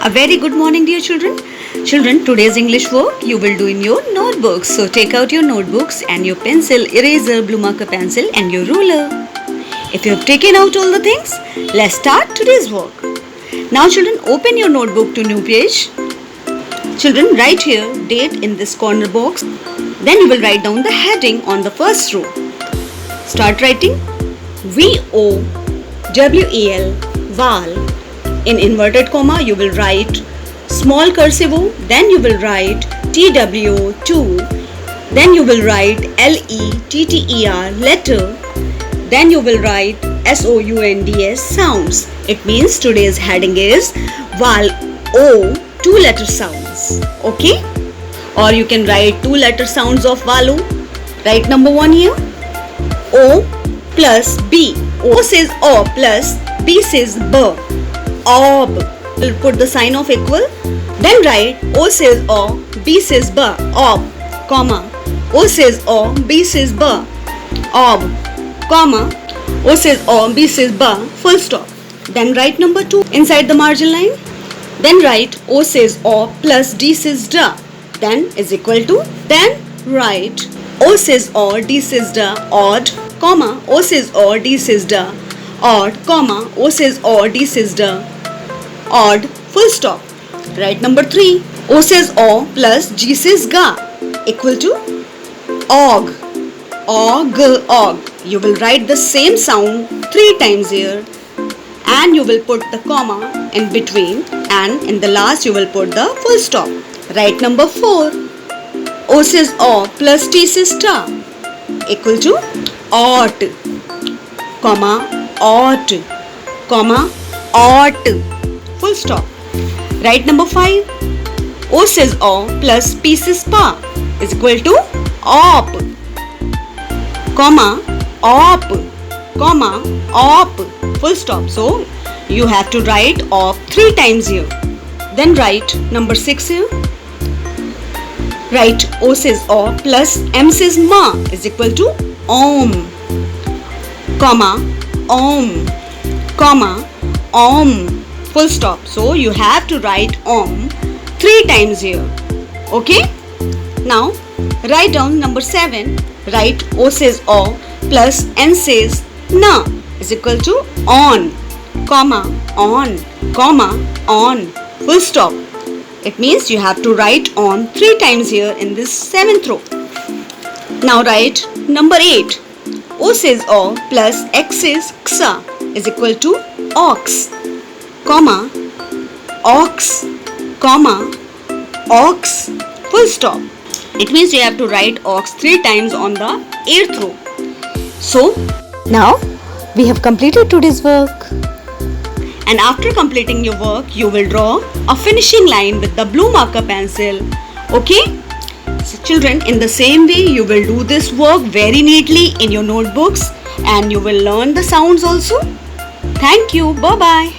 A very good morning, dear children. Children, today's English work you will do in your notebooks. So take out your notebooks and your pencil, eraser, blue marker pencil and your ruler. If you have taken out all the things, let's start today's work. Now children, open your notebook to new page. Children, write here date in this corner box. Then you will write down the heading on the first row. Start writing VOWEL, Val. In inverted comma, you will write small cursive O, then you will write TWO, two, then you will write LETTER, letter, then you will write SOUNDS, sounds. It means today's heading is Val O, two letter sounds. Okay? Or you can write two letter sounds of Valu. Write number 1 here. O plus B. O says O plus B says B. Ob. We'll put the sign of equal. Then write O says O, B says B. Ob, comma. O says O, B says B. Ob, comma. O says O, B says B. Full stop. Then write number 2 inside the margin line. Then write O says O plus D says D. Then is equal to. Then write O says O, D says D. Odd, comma. O says O, D says D. Odd, comma. O says O, D says D. Odd, full stop. Write number 3. O says O plus G says Ga equal to Og. Og, og. You will write the same sound 3 times here and you will put the comma in between and in the last you will put the full stop. Write number 4. O says O plus T says Ta equal to ought, comma, ought, comma, ought. Full stop. Write number 5. O says O plus P says Pa is equal to op, comma, op, comma, op. Full stop. So you have to write op 3 times here. Then write number 6 here. Write O says O plus M says Ma is equal to Om, comma, Om, comma, Om. Full stop. So you have to write Om 3 times here. Okay? Now write down number 7. Write O says O plus N says Na is equal to on, comma, on, comma, on. Full stop. It means you have to write on 3 times here in this 7th row. Now write number 8. O says O plus X says Xa is equal to ox, comma, ox, comma, ox. Full stop. It means you have to write ox 3 times on the 8th row. So now we have completed today's work. And after completing your work, you will draw a finishing line with the blue marker pencil. Okay? So children, in the same way, you will do this work very neatly in your notebooks and you will learn the sounds also. Thank you. Bye-bye.